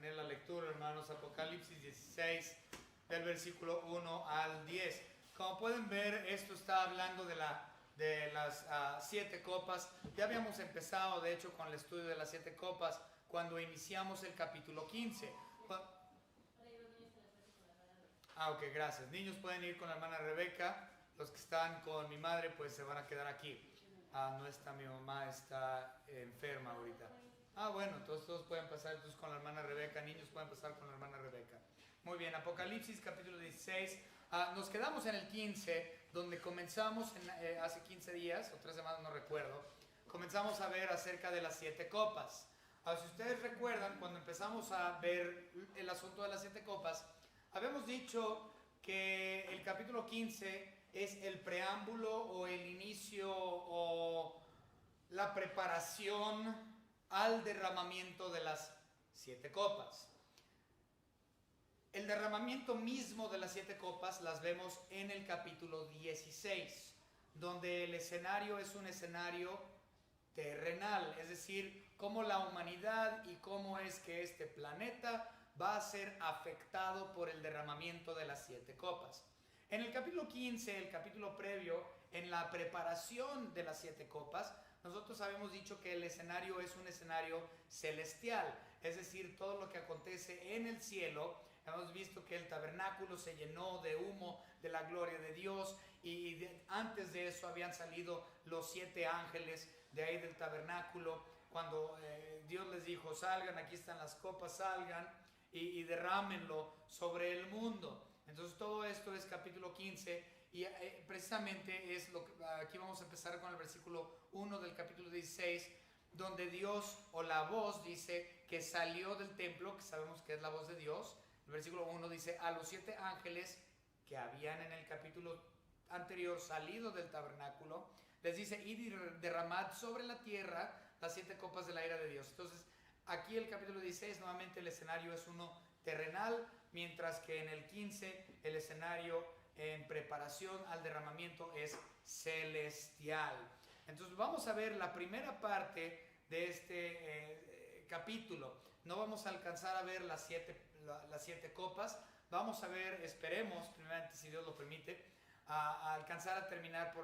tener la lectura, hermanos. Apocalipsis 16, del versículo 1 al 10. Como pueden ver, esto está hablando de las 7 copas. Ya habíamos empezado, de hecho, con el estudio de las 7 copas cuando iniciamos el capítulo 15. Ok, gracias. Niños pueden ir con la hermana Rebeca. Los que están con mi madre, pues se van a quedar aquí. No está mi mamá, está enferma ahorita. Bueno, entonces todos pueden pasar entonces con la hermana Rebeca. Niños pueden pasar con la hermana Rebeca. Muy bien, Apocalipsis capítulo 16. Nos quedamos en el 15, donde comenzamos hace 15 días, o 3 semanas, no recuerdo. Comenzamos a ver acerca de las 7 copas. Si ustedes recuerdan, cuando empezamos a ver el asunto de las 7 copas, habíamos dicho que el capítulo 15 es el preámbulo o el inicio o la preparación al derramamiento de las 7 copas. El derramamiento mismo de las 7 copas las vemos en el capítulo 16, donde el escenario es un escenario terrenal, es decir, cómo la humanidad y cómo es que este planeta va a ser afectado por el derramamiento de las 7 copas. En el capítulo 15, el capítulo previo, en la preparación de las 7 copas, nosotros habíamos dicho que el escenario es un escenario celestial, es decir, todo lo que acontece en el cielo. Hemos visto que el tabernáculo se llenó de humo de la gloria de Dios y antes de eso habían salido los 7 ángeles de ahí del tabernáculo. Cuando Dios les dijo, salgan, aquí están las copas, salgan y derrámenlo sobre el mundo. Entonces todo esto es capítulo 15 y precisamente es lo que aquí vamos a empezar con el versículo 1 del capítulo 16, donde Dios o la voz dice que salió del templo, que sabemos que es la voz de Dios. El versículo 1 dice, a los 7 ángeles que habían en el capítulo anterior salido del tabernáculo, les dice, id y derramad sobre la tierra las 7 copas de la ira de Dios. Entonces, aquí el capítulo 16, nuevamente el escenario es uno terrenal, mientras que en el 15 el escenario en preparación al derramamiento es celestial. Entonces, vamos a ver la primera parte de este capítulo. No vamos a alcanzar a ver las 7 copas. Vamos a ver, esperemos, primeramente, si Dios lo permite, a alcanzar a terminar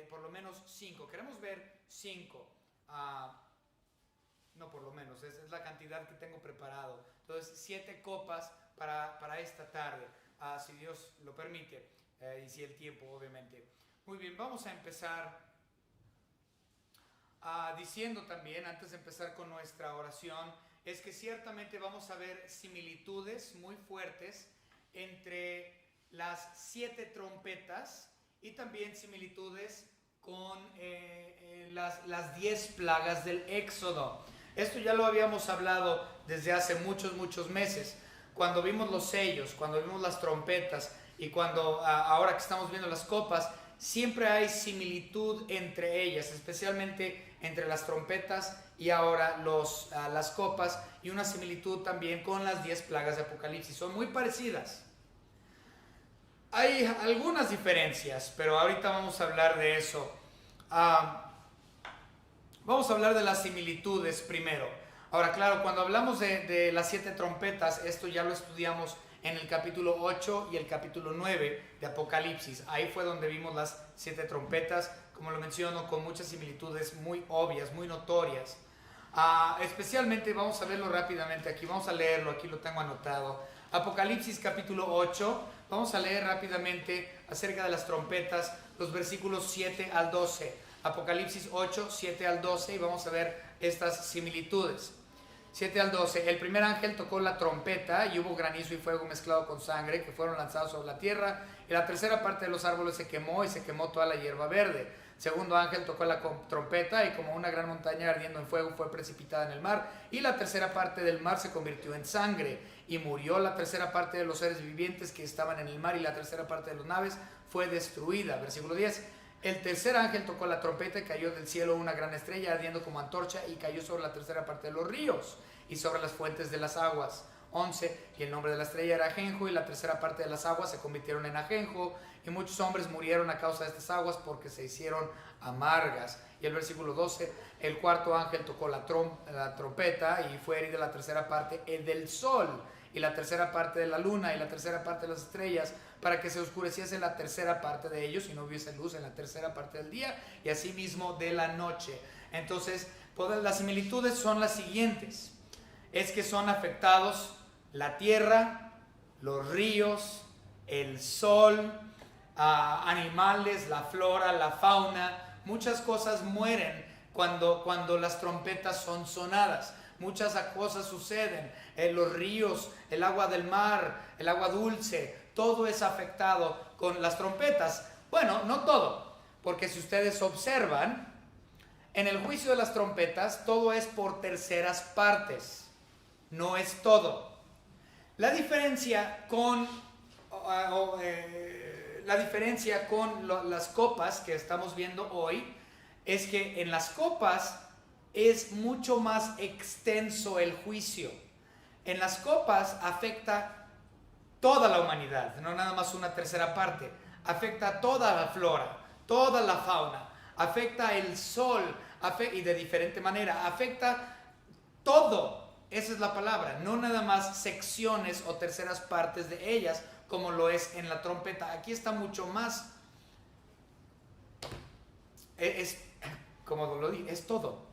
por lo menos 5. Queremos ver 5. No, por lo menos, es la cantidad que tengo preparado. Entonces, 7 copas para esta tarde, si Dios lo permite, y si el tiempo, obviamente. Muy bien, vamos a empezar diciendo también, antes de empezar con nuestra oración, es que ciertamente vamos a ver similitudes muy fuertes entre las 7 trompetas y también similitudes con las 10 plagas del Éxodo. Esto ya lo habíamos hablado desde hace muchos meses, cuando vimos los sellos, cuando vimos las trompetas y cuando ahora que estamos viendo las copas, siempre hay similitud entre ellas, especialmente entre las trompetas y ahora las copas, y una similitud también con las 10 plagas de Apocalipsis. Son muy parecidas. Hay algunas diferencias, pero ahorita vamos a hablar de eso. Vamos a hablar de las similitudes primero. Ahora, claro, cuando hablamos de las 7 trompetas, esto ya lo estudiamos en el capítulo 8 y el capítulo 9 de Apocalipsis. Ahí fue donde vimos las 7 trompetas, como lo menciono, con muchas similitudes muy obvias, muy notorias. Especialmente, vamos a verlo rápidamente aquí, vamos a leerlo, aquí lo tengo anotado. Apocalipsis capítulo 8, vamos a leer rápidamente acerca de las trompetas, los versículos 7 al 12. Apocalipsis 8, 7 al 12, y vamos a ver estas similitudes. 7 al 12, el primer ángel tocó la trompeta y hubo granizo y fuego mezclado con sangre que fueron lanzados sobre la tierra, y la tercera parte de los árboles se quemó y se quemó toda la hierba verde. Segundo ángel tocó la trompeta y como una gran montaña ardiendo en fuego fue precipitada en el mar, y la tercera parte del mar se convirtió en sangre, y murió la tercera parte de los seres vivientes que estaban en el mar, y la tercera parte de las naves fue destruida. Versículo 10, el tercer ángel tocó la trompeta y cayó del cielo una gran estrella ardiendo como antorcha y cayó sobre la tercera parte de los ríos y sobre las fuentes de las aguas. 11, y el nombre de la estrella era ajenjo, y la tercera parte de las aguas se convirtieron en ajenjo, y muchos hombres murieron a causa de estas aguas porque se hicieron amargas. Y el versículo 12, el cuarto ángel tocó la trompeta, y fue herida la tercera parte del sol, y la tercera parte de la luna, y la tercera parte de las estrellas, para que se oscureciese la tercera parte de ellos y no hubiese luz en la tercera parte del día, y asimismo de la noche. Entonces, las similitudes son las siguientes: es que son afectados la tierra, los ríos, el sol, animales, la flora, la fauna. Muchas cosas mueren cuando las trompetas son sonadas. Muchas cosas suceden. Los ríos, el agua del mar, el agua dulce, todo es afectado con las trompetas. Bueno, no todo, porque si ustedes observan, en el juicio de las trompetas, todo es por terceras partes, no es todo. La diferencia con las copas que estamos viendo hoy es que en las copas es mucho más extenso el juicio. En las copas afecta toda la humanidad, no nada más una tercera parte. Afecta toda la flora, toda la fauna, afecta el sol, y de diferente manera, afecta todo. Esa es la palabra, no nada más secciones o terceras partes de ellas, como lo es en la trompeta. Aquí está mucho más, como lo dije, es todo.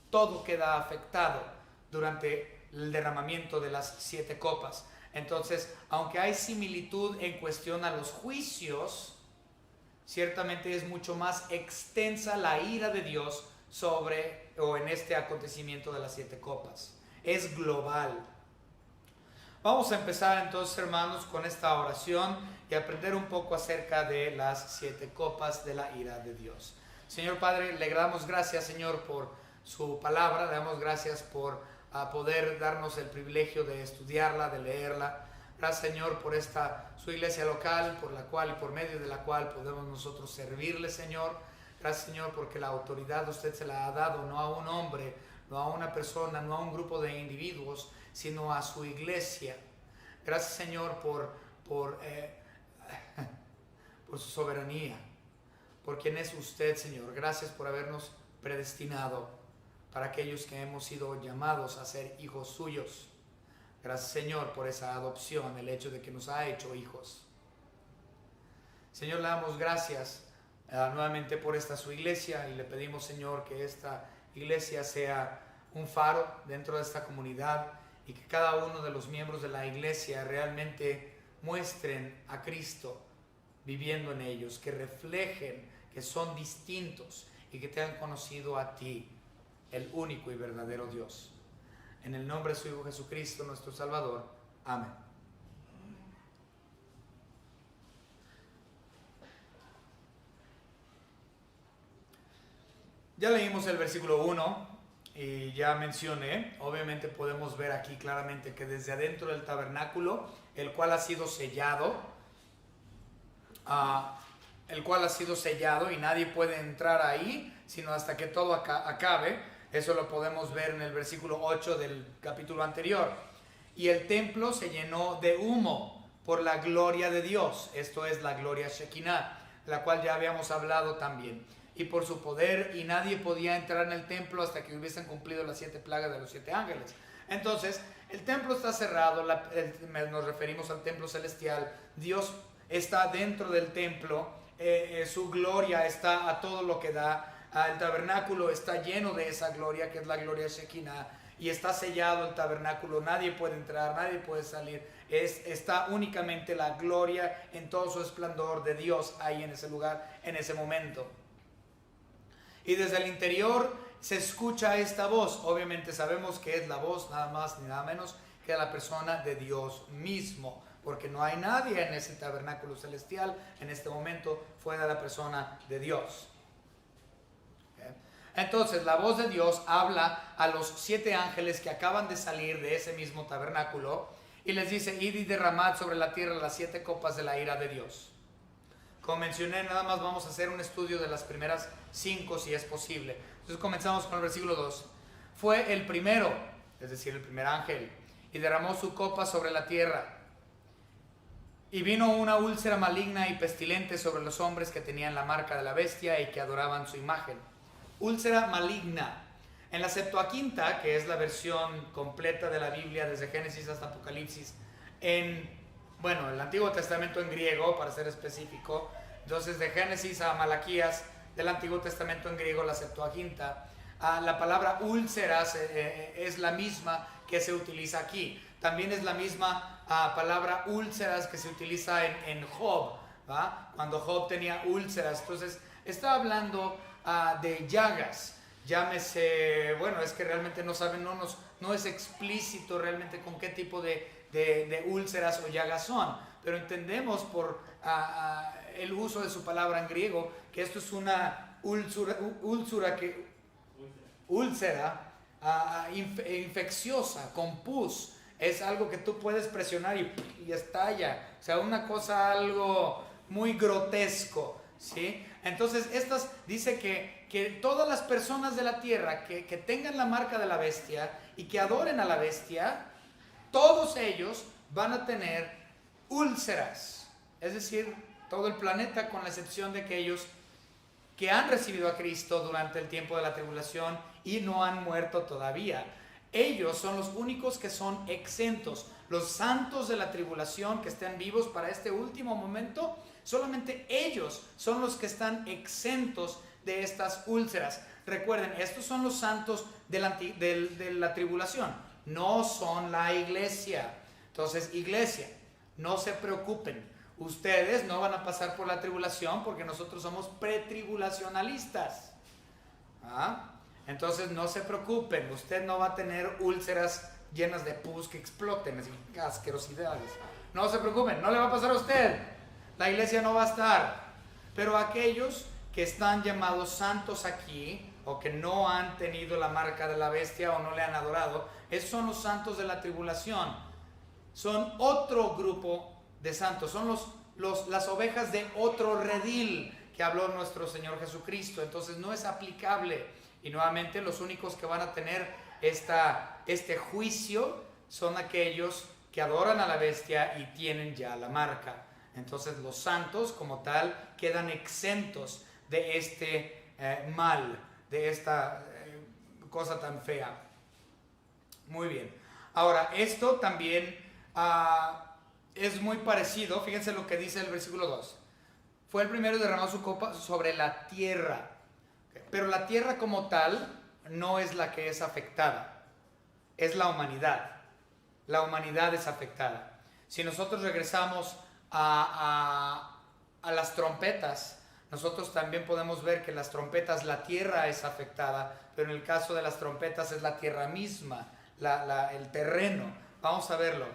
Todo queda afectado durante el derramamiento de las 7 copas. Entonces, aunque hay similitud en cuestión a los juicios, ciertamente es mucho más extensa la ira de Dios en este acontecimiento de las 7 copas. Es global. Vamos a empezar entonces, hermanos, con esta oración y aprender un poco acerca de las 7 copas de la ira de Dios. Señor Padre, le damos gracias, Señor, por su palabra. Le damos gracias por poder darnos el privilegio de estudiarla, de leerla. Gracias, Señor, por su iglesia local, por la cual y por medio de la cual podemos nosotros servirle, Señor. Gracias, Señor, porque la autoridad usted se la ha dado no a un hombre, no a una persona, no a un grupo de individuos, sino a su iglesia. Gracias, Señor, por su soberanía, por quien es usted, Señor. Gracias por habernos predestinado para aquellos que hemos sido llamados a ser hijos suyos. Gracias, Señor, por esa adopción, el hecho de que nos ha hecho hijos. Señor, le damos gracias nuevamente por esta su iglesia, y le pedimos, Señor, que esta iglesia sea un faro dentro de esta comunidad, y que cada uno de los miembros de la iglesia realmente muestren a Cristo viviendo en ellos, que reflejen que son distintos y que te han conocido a ti, el único y verdadero Dios. En el nombre de su Hijo Jesucristo, nuestro Salvador. Amén. Ya leímos el versículo 1 y ya mencioné, obviamente podemos ver aquí claramente que desde adentro del tabernáculo, el cual ha sido sellado, y nadie puede entrar ahí sino hasta que todo acabe. Eso lo podemos ver en el versículo 8 del capítulo anterior. Y el templo se llenó de humo por la gloria de Dios. Esto es la gloria Shekinah, la cual ya habíamos hablado también. Y por su poder, y nadie podía entrar en el templo hasta que hubiesen cumplido las 7 plagas de los 7 ángeles. Entonces, el templo está cerrado, nos referimos al templo celestial. Dios está dentro del templo, su gloria está a todo lo que da. El tabernáculo está lleno de esa gloria, que es la gloria Shekinah, y está sellado el tabernáculo. Nadie puede entrar, nadie puede salir. Está únicamente la gloria en todo su esplendor de Dios ahí en ese lugar, en ese momento. Y desde el interior se escucha esta voz. Obviamente sabemos que es la voz nada más ni nada menos que la persona de Dios mismo, porque no hay nadie en ese tabernáculo celestial en este momento fuera de la persona de Dios. Entonces la voz de Dios habla a los 7 ángeles que acaban de salir de ese mismo tabernáculo y les dice: id y derramad sobre la tierra las 7 copas de la ira de Dios. Como mencioné, nada más vamos a hacer un estudio de las primeras 5 si es posible. Entonces comenzamos con el versículo 2. Fue el primero, es decir, el primer ángel, y derramó su copa sobre la tierra. Y vino una úlcera maligna y pestilente sobre los hombres que tenían la marca de la bestia y que adoraban su imagen. Úlcera maligna. En la Septuaginta, que es la versión completa de la Biblia desde Génesis hasta Apocalipsis, el Antiguo Testamento en griego, para ser específico, entonces de Génesis a Malaquías, del Antiguo Testamento en griego, la Septuaginta, la palabra úlceras es la misma que se utiliza aquí. También es la misma palabra úlceras que se utiliza en Job, ¿va? Cuando Job tenía úlceras. Entonces está hablando de llagas. Llámese, es que realmente no saben, no es explícito realmente con qué tipo de úlceras o llagas son, pero entendemos por el uso de su palabra en griego que esto es una úlcera infecciosa, con pus. Es algo que tú puedes presionar y estalla. O sea, una cosa, algo muy grotesco, ¿sí? Entonces, dice que todas las personas de la tierra que tengan la marca de la bestia y que adoren a la bestia, todos ellos van a tener úlceras. Es decir, todo el planeta, con la excepción de aquellos que han recibido a Cristo durante el tiempo de la tribulación y no han muerto todavía. Ellos son los únicos que son exentos. Los santos de la tribulación que estén vivos para este último momento, solamente ellos son los que están exentos de estas úlceras. Recuerden, estos son los santos de la tribulación, no son la iglesia. Entonces, iglesia, no se preocupen. Ustedes no van a pasar por la tribulación porque nosotros somos pretribulacionalistas. Entonces no se preocupen, usted no va a tener úlceras llenas de pus que exploten, así, asquerosidades. No se preocupen, no le va a pasar a usted. La iglesia no va a estar. Pero aquellos que están llamados santos aquí, o que no han tenido la marca de la bestia o no le han adorado, esos son los santos de la tribulación. Son otro grupo de santos, son las ovejas de otro redil que habló nuestro Señor Jesucristo. Entonces no es aplicable. Y nuevamente los únicos que van a tener este juicio son aquellos que adoran a la bestia y tienen ya la marca. Entonces los santos como tal quedan exentos de este mal, de esta cosa tan fea. Muy bien. Ahora, esto también es muy parecido. Fíjense lo que dice el versículo 2. Fue el primero en derramar su copa sobre la tierra. Pero la tierra como tal no es la que es afectada, es la humanidad. La humanidad es afectada. Si nosotros regresamos a las trompetas, nosotros también podemos ver que las trompetas, la tierra es afectada, pero en el caso de las trompetas es la tierra misma, el terreno. Vamos a verlo.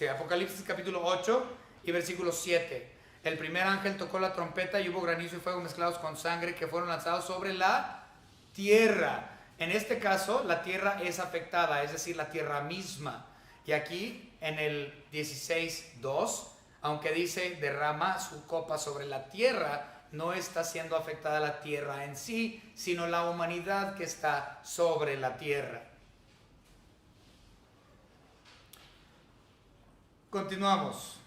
Apocalipsis capítulo 8 y versículo 7. El primer ángel tocó la trompeta y hubo granizo y fuego mezclados con sangre que fueron lanzados sobre la tierra. En este caso, la tierra es afectada, es decir, la tierra misma. Y aquí, en el 16:2, aunque dice derrama su copa sobre la tierra, no está siendo afectada la tierra en sí, sino la humanidad que está sobre la tierra. Continuamos.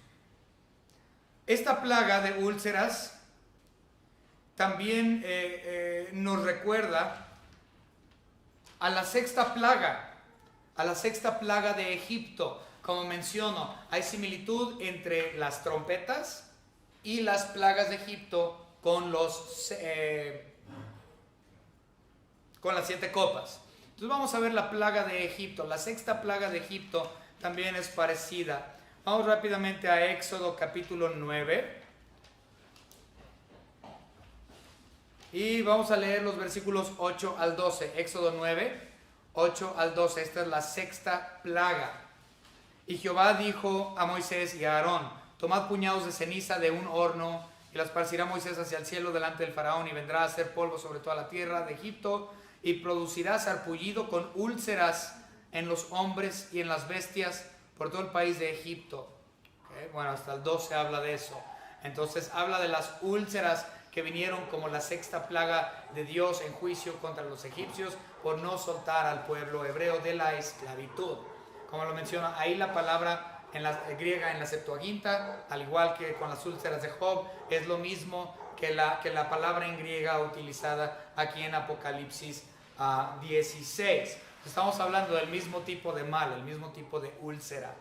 Esta plaga de úlceras también nos recuerda a la sexta plaga de Egipto. Como menciono, hay similitud entre las trompetas y las plagas de Egipto con las 7 copas. Entonces vamos a ver la plaga de Egipto. La sexta plaga de Egipto también es parecida. Vamos rápidamente a Éxodo capítulo 9. Y vamos a leer los versículos 8 al 12. Éxodo 9, 8 al 12. Esta es la sexta plaga. Y Jehová dijo a Moisés y a Aarón: tomad puñados de ceniza de un horno, y la esparcirá Moisés hacia el cielo delante del faraón, y vendrá a hacer polvo sobre toda la tierra de Egipto, y producirá sarpullido con úlceras en los hombres y en las bestias por todo el país de Egipto. Bueno, hasta el 12 habla de eso. Entonces habla de las úlceras que vinieron como la sexta plaga de Dios en juicio contra los egipcios. por no soltar al pueblo hebreo de la esclavitud. Como lo menciona ahí la palabra en la griega, en la Septuaginta, al igual que con las úlceras de Job, es lo mismo que la palabra en griega utilizada aquí en Apocalipsis 16. Estamos hablando del mismo tipo de mal, el mismo tipo de úlcera.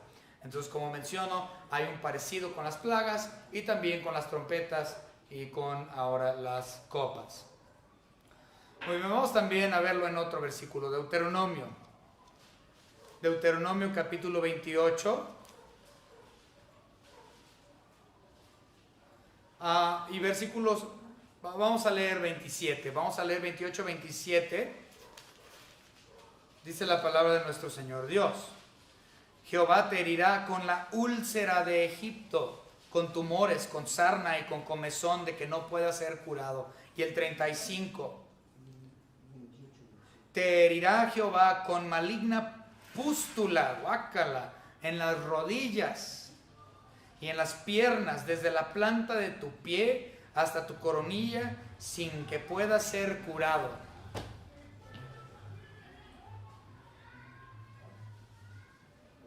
Entonces, como menciono, hay un parecido con las plagas y también con las trompetas y con ahora las copas. Muy bien, vamos también a verlo en otro versículo, Deuteronomio. Deuteronomio capítulo 28. Y versículos, vamos a leer 27, vamos a leer 28, 27. Dice la palabra de nuestro Señor Dios: Jehová te herirá con la úlcera de Egipto, con tumores, con sarna y con comezón de que no pueda ser curado. Y el 35, te herirá Jehová con maligna pústula, guácala, en las rodillas y en las piernas, desde la planta de tu pie hasta tu coronilla, sin que pueda ser curado.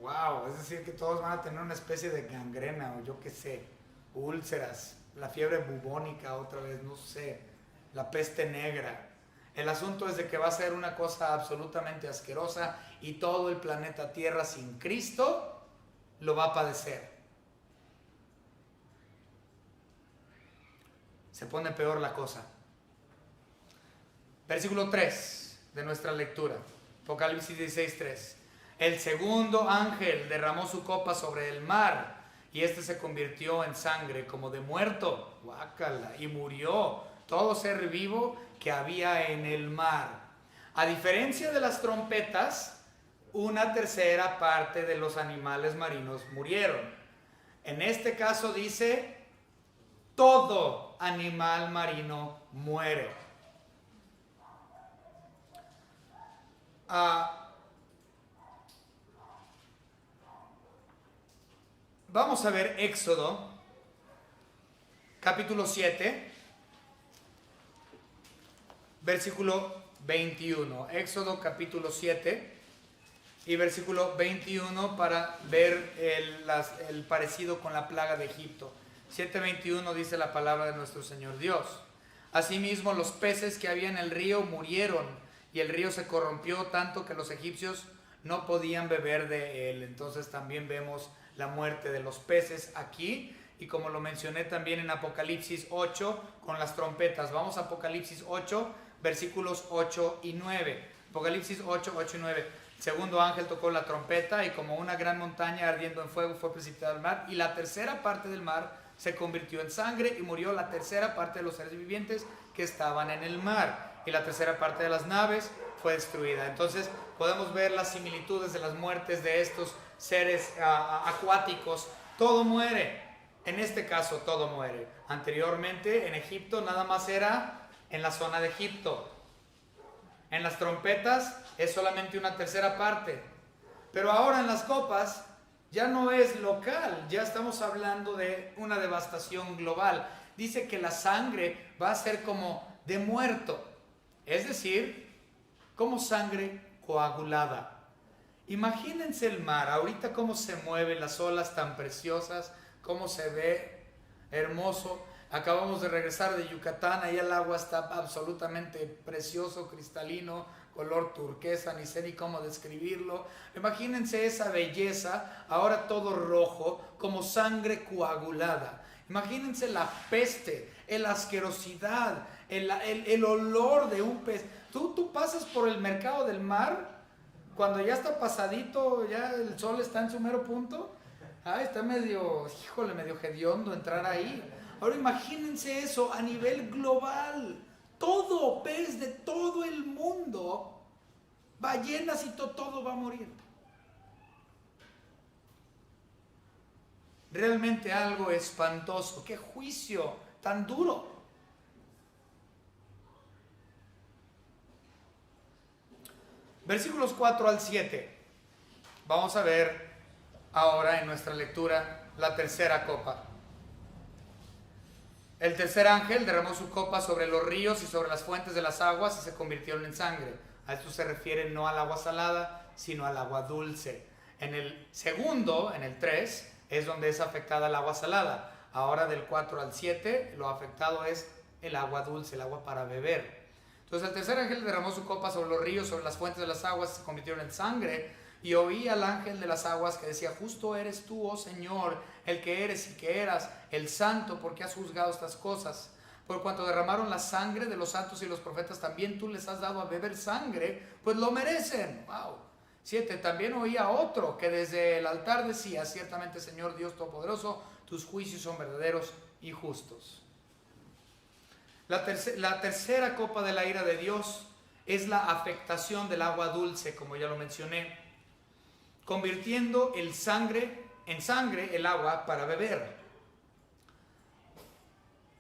Wow, es decir que todos van a tener una especie de gangrena o yo qué sé, úlceras, la fiebre bubónica otra vez, no sé, la peste negra. El asunto es de que va a ser una cosa absolutamente asquerosa y todo el planeta Tierra sin Cristo lo va a padecer. Se pone peor la cosa. Versículo 3 de nuestra lectura, Apocalipsis 16:3. El segundo ángel derramó su copa sobre el mar y este se convirtió en sangre como de muerto, guácala, y murió todo ser vivo que había en el mar. A diferencia de las trompetas, una tercera parte de los animales marinos murieron. En este caso dice, todo animal marino muere. Vamos a ver Éxodo, capítulo 7, versículo 21. Éxodo, capítulo 7 y versículo 21 para ver el parecido con la plaga de Egipto. 7:21 dice la palabra de nuestro Señor Dios. Asimismo, los peces que había en el río murieron y el río se corrompió tanto que los egipcios no podían beber de él. Entonces también vemos la muerte de los peces aquí, y como lo mencioné también en Apocalipsis 8 con las trompetas. Vamos a Apocalipsis 8, versículos 8 y 9. Apocalipsis 8, 8 y 9. El segundo ángel tocó la trompeta y como una gran montaña ardiendo en fuego fue precipitada al mar, y la tercera parte del mar se convirtió en sangre y murió la tercera parte de los seres vivientes que estaban en el mar, y la tercera parte de las naves fue destruida. Entonces podemos ver las similitudes de las muertes de estos seres acuáticos. Todo muere, en este caso todo muere. Anteriormente en Egipto nada más era en la zona de Egipto. En las trompetas es solamente una tercera parte, pero ahora en las copas ya no es local, ya estamos hablando de una devastación global. Dice que la sangre va a ser como de muerto, es decir, como sangre coagulada. Imagínense el mar, ahorita cómo se mueve, las olas tan preciosas, cómo se ve hermoso. Acabamos de regresar de Yucatán, ahí el agua está absolutamente precioso, cristalino, color turquesa, ni sé ni cómo describirlo. Imagínense esa belleza, ahora todo rojo, como sangre coagulada. Imagínense la peste, la asquerosidad, el olor de un pez. Tú pasas por el mercado del mar, cuando ya está pasadito, ya el sol está en su mero punto. Está medio hediondo entrar ahí. Ahora imagínense eso a nivel global. Todo pez de todo el mundo, ballenas y todo va a morir. Realmente algo espantoso. ¡Qué juicio tan duro! Versículos 4 al 7. Vamos a ver ahora en nuestra lectura la tercera copa. El tercer ángel derramó su copa sobre los ríos y sobre las fuentes de las aguas y se convirtieron en sangre. A esto se refiere no al agua salada, sino al agua dulce. En el segundo, en el 3, es donde es afectada el agua salada. Ahora del 4 al 7, lo afectado es el agua dulce, el agua para beber. Entonces el tercer ángel derramó su copa sobre los ríos, sobre las fuentes de las aguas, se convirtieron en sangre. Y oí al ángel de las aguas que decía: justo eres tú, oh Señor, el que eres y que eras, el santo, porque has juzgado estas cosas. Por cuanto derramaron la sangre de los santos y los profetas, también tú les has dado a beber sangre, pues lo merecen. Wow. 7. También oí a otro que desde el altar decía: ciertamente, Señor Dios Todopoderoso, tus juicios son verdaderos y justos. La tercera copa de la ira de Dios es la afectación del agua dulce, como ya lo mencioné, convirtiendo en sangre el agua para beber.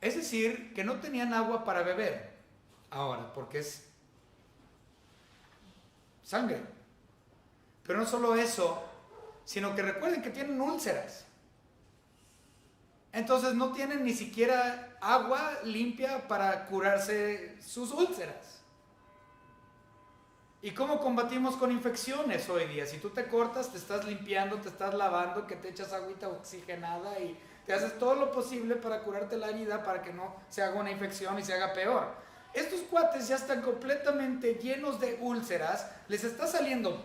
Es decir, que no tenían agua para beber ahora, porque es sangre. Pero no solo eso, sino que recuerden que tienen úlceras. Entonces no tienen ni siquiera agua limpia para curarse sus úlceras. ¿Y cómo combatimos con infecciones hoy día? Si tú te cortas, te estás limpiando, te estás lavando, que te echas agüita oxigenada y te haces todo lo posible para curarte la herida, para que no se haga una infección y se haga peor. Estos cuates ya están completamente llenos de úlceras, les está saliendo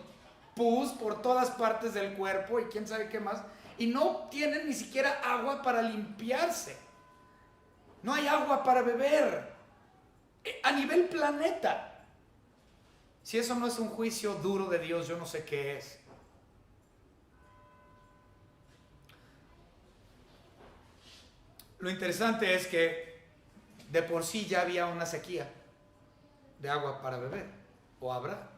pus por todas partes del cuerpo y quién sabe qué más, y no tienen ni siquiera agua para limpiarse. No hay agua para beber a nivel planeta. Si eso no es un juicio duro de Dios, yo no sé qué es. Lo interesante es que de por sí ya había una sequía de agua para beber, o habrá.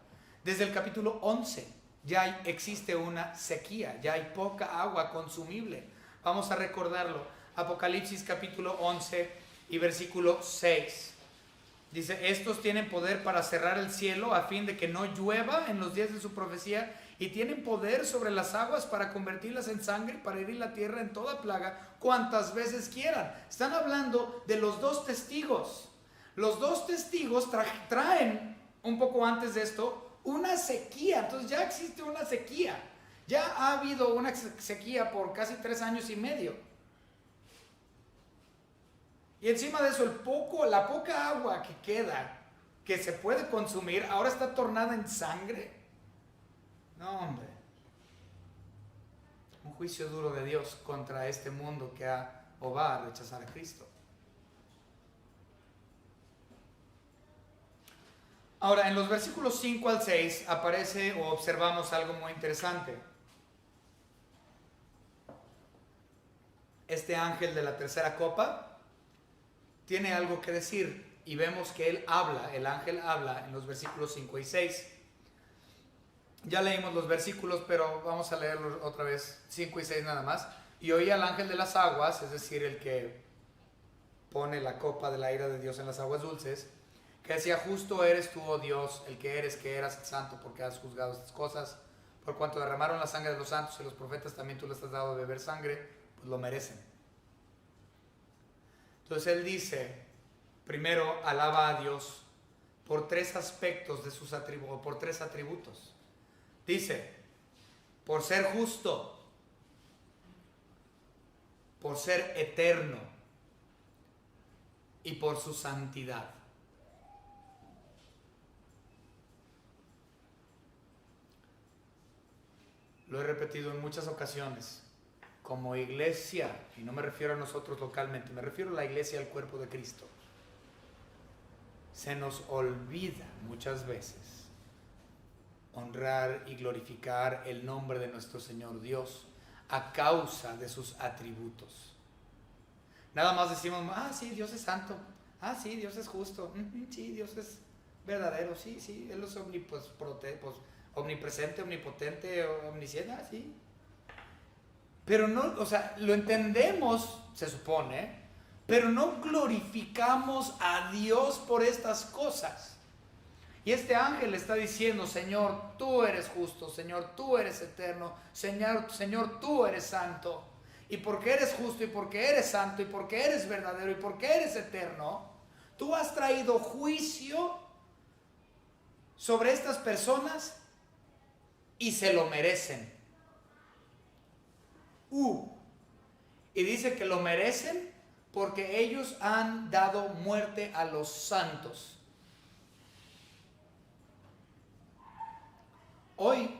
Desde el capítulo 11 ya existe una sequía, ya hay poca agua consumible. Vamos a recordarlo. Apocalipsis capítulo 11 y versículo 6. Dice: estos tienen poder para cerrar el cielo a fin de que no llueva en los días de su profecía, y tienen poder sobre las aguas para convertirlas en sangre, para herir la tierra en toda plaga cuantas veces quieran. Están hablando de los dos testigos. Los dos testigos traen un poco antes de esto una sequía. Entonces ya existe una sequía. Ya ha habido una sequía por casi 3 años y medio. Y encima de eso, la poca agua que queda, que se puede consumir, ahora está tornada en sangre. No, hombre. Un juicio duro de Dios contra este mundo que va a rechazar a Cristo. Ahora, en los versículos 5 al 6 aparece o observamos algo muy interesante. Este ángel de la tercera copa tiene algo que decir, y vemos que el ángel habla en los versículos 5 y 6. Ya leímos los versículos, pero vamos a leerlos otra vez, 5 y 6 nada más. Y oí al ángel de las aguas, es decir, el que pone la copa de la ira de Dios en las aguas dulces, que decía: justo eres tú, oh Dios, el que eres, que eras, santo, porque has juzgado estas cosas. Por cuanto derramaron la sangre de los santos y los profetas, también tú les has dado a beber sangre, pues lo merecen. Entonces él dice, primero alaba a Dios por 3 aspectos de sus atributos, por 3 atributos. Dice, por ser justo, por ser eterno y por su santidad. Lo he repetido en muchas ocasiones. Como iglesia, y no me refiero a nosotros localmente, me refiero a la iglesia, al cuerpo de Cristo, se nos olvida muchas veces honrar y glorificar el nombre de nuestro Señor Dios a causa de sus atributos. Nada más decimos: sí, Dios es santo, sí, Dios es justo, sí, Dios es verdadero, sí, Él es omnipresente, omnipotente, omnisciente, sí. Pero no, lo entendemos, se supone, pero no glorificamos a Dios por estas cosas. Y este ángel está diciendo: Señor, tú eres justo, Señor, tú eres eterno, Señor, tú eres santo. Y porque eres justo, y porque eres santo, y porque eres verdadero, y porque eres eterno, tú has traído juicio sobre estas personas y se lo merecen. Y dice que lo merecen porque ellos han dado muerte a los santos. Hoy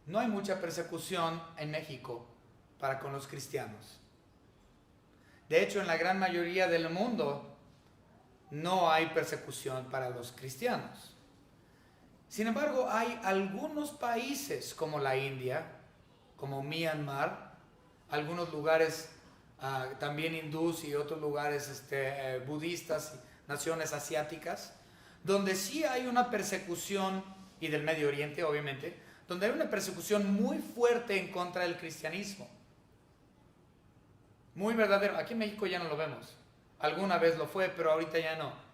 no hay mucha persecución en México para con los cristianos. De hecho, en la gran mayoría del mundo no hay persecución para los cristianos. Sin embargo, hay algunos países como la India, como Myanmar, algunos lugares también hindús y otros lugares budistas, naciones asiáticas, donde sí hay una persecución, y del Medio Oriente obviamente, donde hay una persecución muy fuerte en contra del cristianismo. Muy verdadero. Aquí en México ya no lo vemos. Alguna vez lo fue, pero ahorita ya no.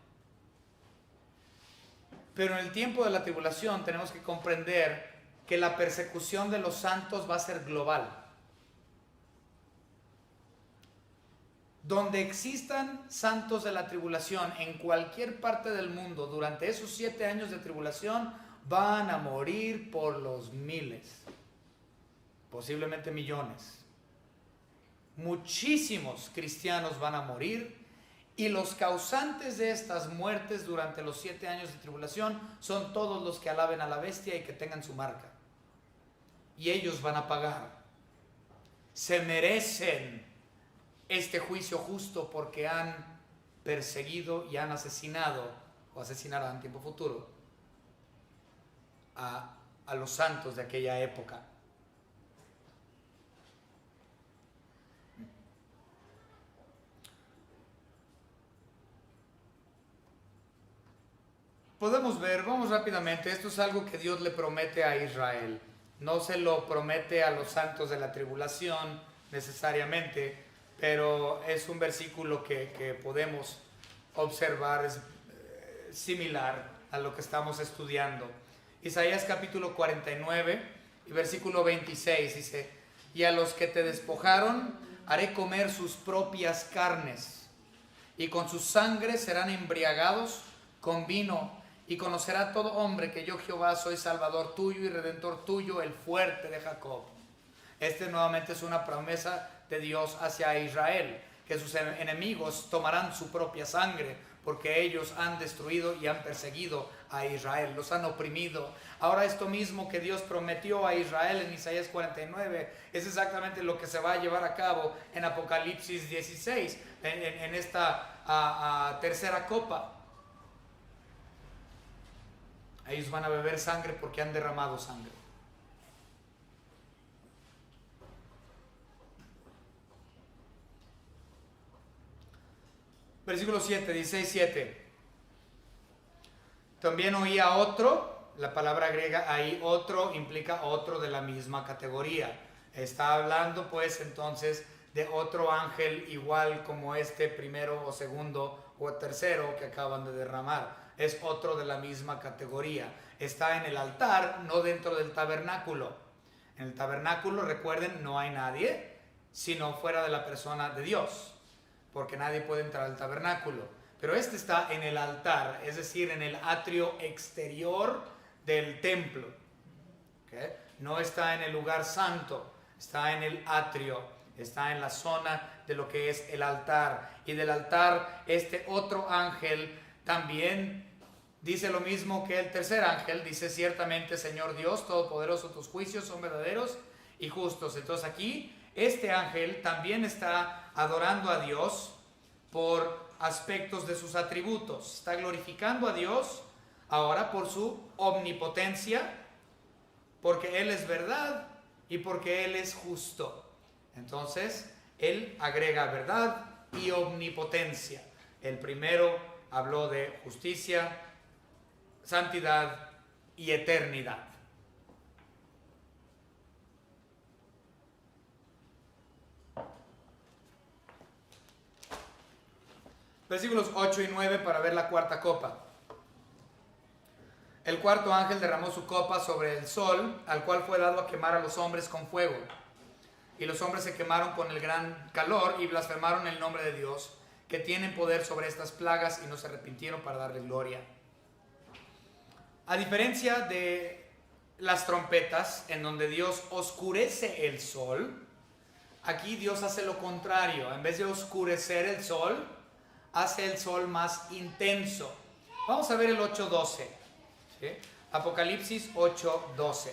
Pero en el tiempo de la tribulación tenemos que comprender que la persecución de los santos va a ser global. Donde existan santos de la tribulación en cualquier parte del mundo durante esos 7 años de tribulación, van a morir por los miles, posiblemente millones. Muchísimos cristianos van a morir, y los causantes de estas muertes durante los 7 años de tribulación son todos los que alaben a la bestia y que tengan su marca. Y ellos van a pagar. Se merecen este juicio justo porque han perseguido y han asesinado, o asesinarán en tiempo futuro, a los santos de aquella época. Podemos ver, vamos rápidamente, esto es algo que Dios le promete a Israel. No se lo promete a los santos de la tribulación necesariamente, pero es un versículo que podemos observar, es similar a lo que estamos estudiando. Isaías capítulo 49 y versículo 26 dice: y a los que te despojaron haré comer sus propias carnes, y con su sangre serán embriagados con vino, y conocerá todo hombre que yo Jehová soy Salvador tuyo y Redentor tuyo, el fuerte de Jacob. Nuevamente es una promesa de Dios hacia Israel, que sus enemigos tomarán su propia sangre, porque ellos han destruido y han perseguido a Israel, los han oprimido. Ahora esto mismo que Dios prometió a Israel en Isaías 49 es exactamente lo que se va a llevar a cabo en Apocalipsis 16, en esta tercera copa. Ellos van a beber sangre porque han derramado sangre. Versículo 7, 16, 7. También oía otro, la palabra griega ahí otro implica otro de la misma categoría. Está hablando pues entonces de otro ángel igual como este primero o segundo o tercero que acaban de derramar. Es otro de la misma categoría. Está en el altar, no dentro del tabernáculo. En el tabernáculo, recuerden, no hay nadie, sino fuera de la persona de Dios, porque nadie puede entrar al tabernáculo. Pero este está en el altar, es decir, en el atrio exterior del templo. ¿Okay? No está en el lugar santo, está en el atrio, está en la zona de lo que es el altar. Y del altar, este otro ángel también dice lo mismo que el tercer ángel, dice: ciertamente, Señor Dios Todopoderoso, tus juicios son verdaderos y justos. Entonces aquí, este ángel también está adorando a Dios por aspectos de sus atributos. Está glorificando a Dios ahora por su omnipotencia, porque Él es verdad y porque Él es justo. Entonces, Él agrega verdad y omnipotencia. El primero habló de justicia, santidad y eternidad. Versículos 8 y 9 para ver la cuarta copa. El cuarto ángel derramó su copa sobre el sol, al cual fue dado a quemar a los hombres con fuego. Y los hombres se quemaron con el gran calor y blasfemaron el nombre de Dios, que tienen poder sobre estas plagas, y no se arrepintieron para darle gloria. A diferencia de las trompetas, en donde Dios oscurece el sol, aquí Dios hace lo contrario. En vez de oscurecer el sol, hace el sol más intenso. Vamos a ver el 8:12. ¿Sí? Apocalipsis 8:12.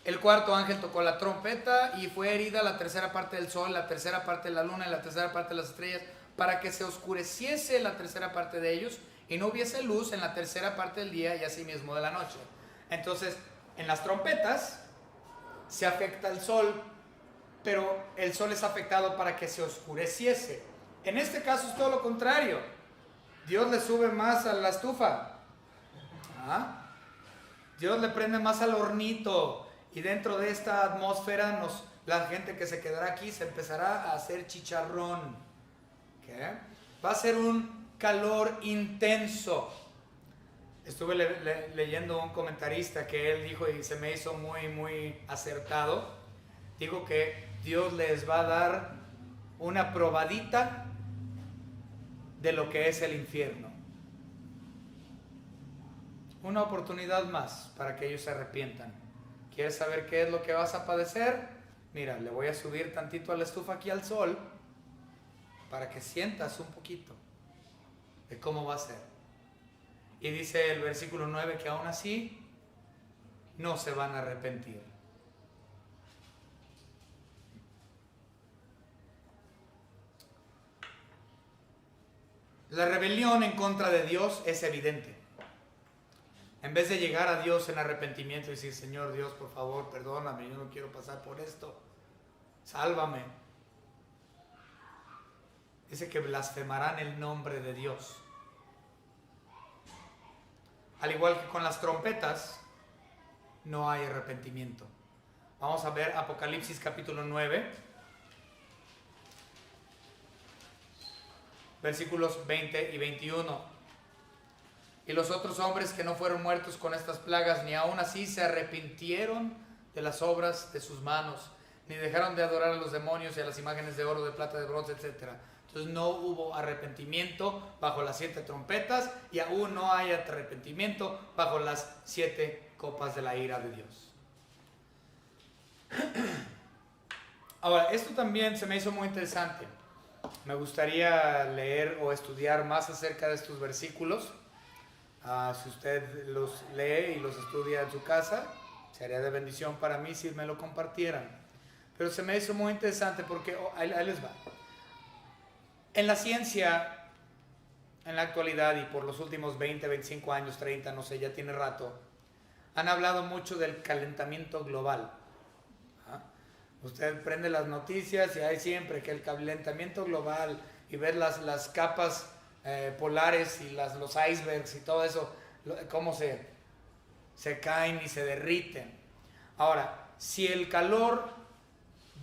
El cuarto ángel tocó la trompeta y fue herida la tercera parte del sol, la tercera parte de la luna y la tercera parte de las estrellas, para que se oscureciese la tercera parte de ellos y no hubiese luz en la tercera parte del día y asimismo de la noche. Entonces, en las trompetas se afecta el sol, pero el sol es afectado para que se oscureciese. En este caso es todo lo contrario. Dios le sube más a la estufa. Dios le prende más al hornito. Y dentro de esta atmósfera, la gente que se quedará aquí se empezará a hacer chicharrón. ¿Qué? Va a ser un calor intenso. Estuve leyendo un comentarista que él dijo, y se me hizo muy, muy acertado. Dijo que Dios les va a dar una probadita de lo que es el infierno. Una oportunidad más para que ellos se arrepientan. ¿Quieres saber qué es lo que vas a padecer? Mira, le voy a subir tantito a la estufa aquí al sol para que sientas un poquito de cómo va a ser. Y dice el versículo 9 que aún así no se van a arrepentir. La rebelión en contra de Dios es evidente. En vez de llegar a Dios en arrepentimiento y decir, Señor Dios, por favor, perdóname, yo no quiero pasar por esto, sálvame. Dice que blasfemarán el nombre de Dios. Al igual que con las trompetas, no hay arrepentimiento. Vamos a ver Apocalipsis capítulo 9, versículos 20 y 21. Y los otros hombres que no fueron muertos con estas plagas, ni aún así se arrepintieron de las obras de sus manos, ni dejaron de adorar a los demonios y a las imágenes de oro, de plata, de bronce, etc. Entonces no hubo arrepentimiento bajo las 7 trompetas y aún no hay arrepentimiento bajo las 7 copas de la ira de Dios. Ahora, esto también se me hizo muy interesante. Me gustaría leer o estudiar más acerca de estos versículos. Si usted los lee y los estudia en su casa, sería de bendición para mí si me lo compartieran. Pero se me hizo muy interesante porque ahí les va. En la ciencia, en la actualidad y por los últimos 20, 25 años, 30, no sé, ya tiene rato, han hablado mucho del calentamiento global. Usted prende las noticias y hay siempre que el calentamiento global y ver las capas polares y los icebergs y todo eso, cómo se caen y se derriten. Ahora, si el calor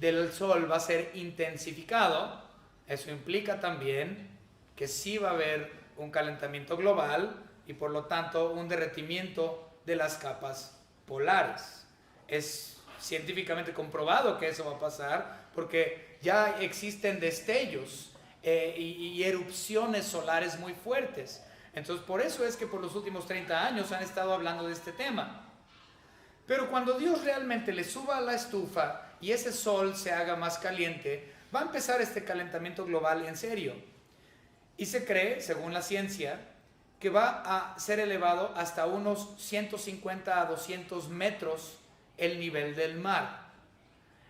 del sol va a ser intensificado, eso implica también que sí va a haber un calentamiento global y por lo tanto un derretimiento de las capas polares. Es científicamente comprobado que eso va a pasar porque ya existen destellos y erupciones solares muy fuertes. Entonces por eso es que por los últimos 30 años han estado hablando de este tema. Pero cuando Dios realmente le suba a la estufa y ese sol se haga más caliente, va a empezar este calentamiento global en serio. Y se cree, según la ciencia, que va a ser elevado hasta unos 150 a 200 metros el nivel del mar.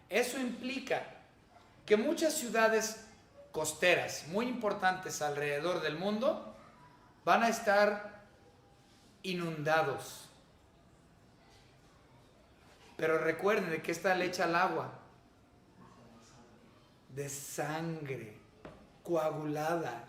Eso implica que muchas ciudades costeras muy importantes alrededor del mundo van a estar inundados. Pero recuerden de qué está hecha el agua. De sangre coagulada.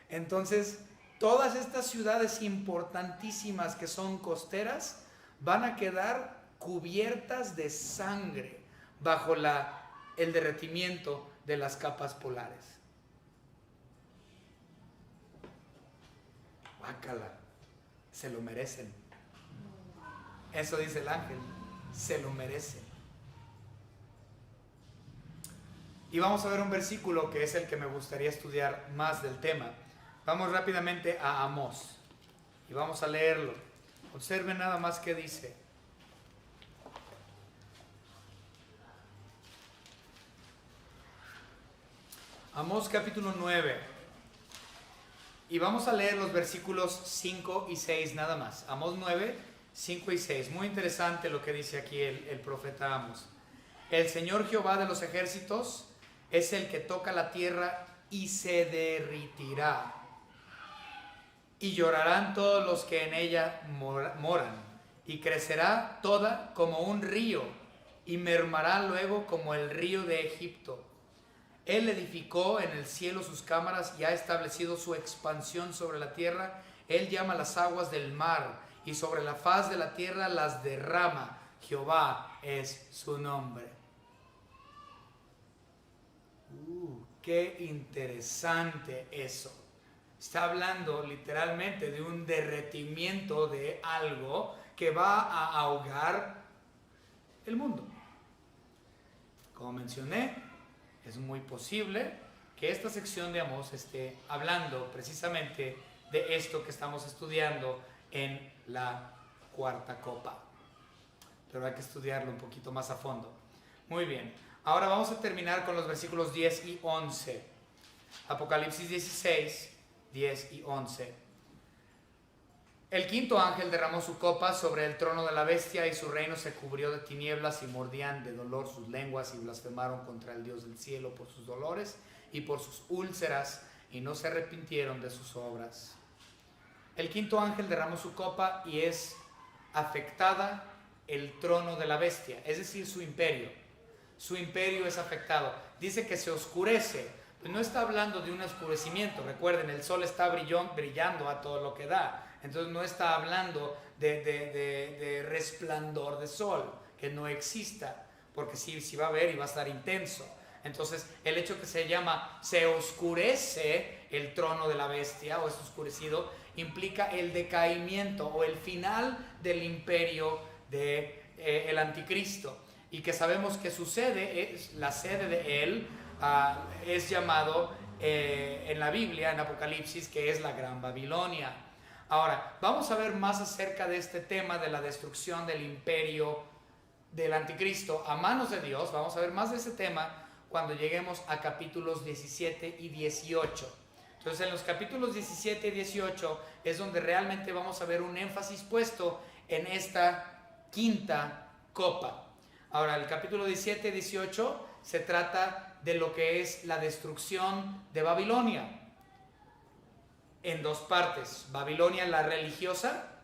Entonces, todas estas ciudades importantísimas que son costeras van a quedar cubiertas de sangre bajo el derretimiento de las capas polares. Guácala, se lo merecen. Eso dice el ángel, se lo merecen. Y vamos a ver un versículo que es el que me gustaría estudiar más del tema. Vamos rápidamente a Amós. y vamos a leerlo. Observen nada más qué dice. Amós capítulo 9. Y vamos a leer los versículos 5 y 6 nada más. Amós 9, 5 y 6. Muy interesante lo que dice aquí el profeta Amós. El Señor Jehová de los ejércitos es el que toca la tierra y se derritirá. Y llorarán todos los que en ella moran. Y crecerá toda como un río. Y mermará luego como el río de Egipto. Él edificó en el cielo sus cámaras y ha establecido su expansión sobre la tierra. Él llama las aguas del mar y sobre la faz de la tierra las derrama. Jehová es su nombre. Qué interesante eso. Está hablando literalmente de un derretimiento de algo que va a ahogar el mundo. Como mencioné, es muy posible que esta sección de Amós esté hablando precisamente de esto que estamos estudiando en la cuarta copa. Pero hay que estudiarlo un poquito más a fondo. Muy bien. Ahora vamos a terminar con los versículos 10 y 11. Apocalipsis 16, 10 y 11. El quinto ángel derramó su copa sobre el trono de la bestia y su reino se cubrió de tinieblas y mordían de dolor sus lenguas y blasfemaron contra el Dios del cielo por sus dolores y por sus úlceras y no se arrepintieron de sus obras. El quinto ángel derramó su copa y es afectada el trono de la bestia, es decir, su imperio. Su imperio es afectado. Dice que se oscurece. Pues no está hablando de un oscurecimiento. Recuerden, el sol está brillando a todo lo que da. Entonces no está hablando de resplandor de sol, que no exista, porque sí va a haber y va a estar intenso. Entonces el hecho que se oscurece el trono de la bestia o es oscurecido, implica el decaimiento o el final del imperio del anticristo. Y que sabemos que su sede, la sede de él, es llamado en la Biblia, en Apocalipsis, que es la Gran Babilonia. Ahora, vamos a ver más acerca de este tema de la destrucción del imperio del anticristo a manos de Dios. Vamos a ver más de ese tema cuando lleguemos a capítulos 17 y 18. Entonces, en los capítulos 17 y 18 es donde realmente vamos a ver un énfasis puesto en esta quinta copa. Ahora, el capítulo 17 y 18 se trata de lo que es la destrucción de Babilonia. En dos partes, Babilonia la religiosa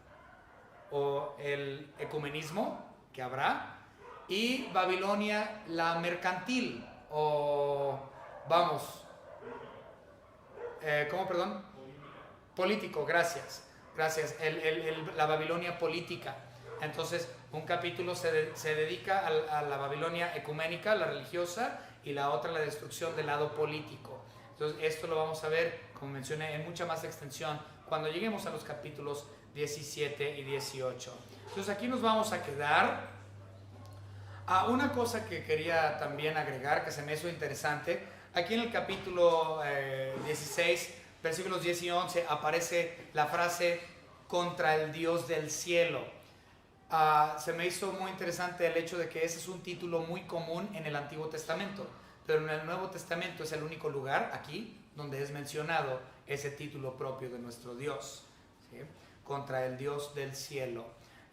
o el ecumenismo que habrá y Babilonia la mercantil o político, gracias, la Babilonia política. Entonces un capítulo se dedica a la Babilonia ecuménica, la religiosa, y la otra la destrucción del lado político. Entonces esto lo vamos a ver, como mencioné, en mucha más extensión cuando lleguemos a los capítulos 17 y 18. Entonces aquí nos vamos a quedar. Una cosa que quería también agregar, que se me hizo interesante, aquí en el capítulo 16, versículos 10 y 11, aparece la frase contra el Dios del cielo. Se me hizo muy interesante el hecho de que ese es un título muy común en el Antiguo Testamento. Pero en el Nuevo Testamento es el único lugar aquí donde es mencionado ese título propio de nuestro Dios, ¿sí? Contra el Dios del cielo.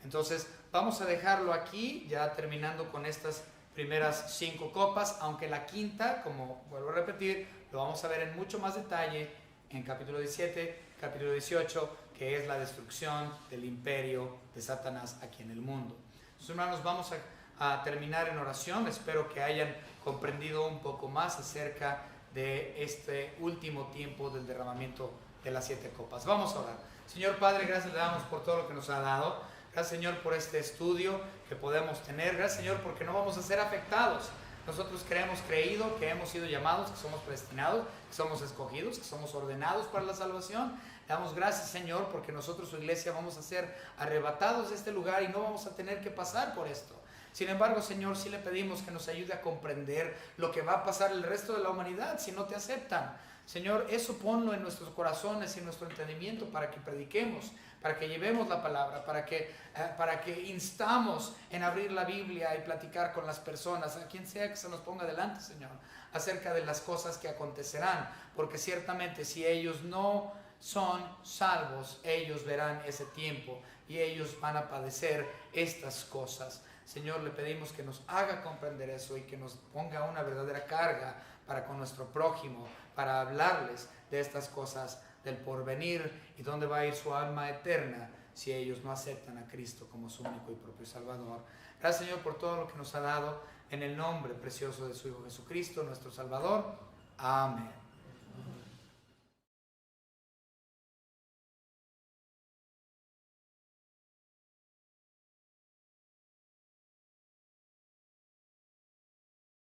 Entonces vamos a dejarlo aquí, ya terminando con estas primeras 5 copas, aunque la quinta, como vuelvo a repetir, lo vamos a ver en mucho más detalle en capítulo 17, capítulo 18, que es la destrucción del imperio de Satanás aquí en el mundo. Entonces, hermanos, vamos a terminar en oración. Espero que hayan comprendido un poco más acerca de este último tiempo del derramamiento de las 7 copas. Vamos a orar. Señor Padre, gracias le damos por todo lo que nos ha dado. Gracias, Señor, por este estudio que podemos tener. Gracias, Señor, porque no vamos a ser afectados. Nosotros hemos creído que hemos sido llamados, que somos predestinados, que somos escogidos, que somos ordenados para la salvación. Le damos gracias, Señor, porque nosotros, su iglesia, vamos a ser arrebatados de este lugar y no vamos a tener que pasar por esto. Sin embargo, Señor, sí le pedimos que nos ayude a comprender lo que va a pasar el resto de la humanidad si no te aceptan. Señor, eso ponlo en nuestros corazones y en nuestro entendimiento para que prediquemos, para que llevemos la palabra, para que instamos en abrir la Biblia y platicar con las personas, a quien sea que se nos ponga delante, Señor, acerca de las cosas que acontecerán, porque ciertamente si ellos no son salvos, ellos verán ese tiempo y ellos van a padecer estas cosas. Señor, le pedimos que nos haga comprender eso y que nos ponga una verdadera carga para con nuestro prójimo, para hablarles de estas cosas del porvenir y dónde va a ir su alma eterna si ellos no aceptan a Cristo como su único y propio Salvador. Gracias, Señor, por todo lo que nos ha dado, en el nombre precioso de su Hijo Jesucristo, nuestro Salvador. Amén.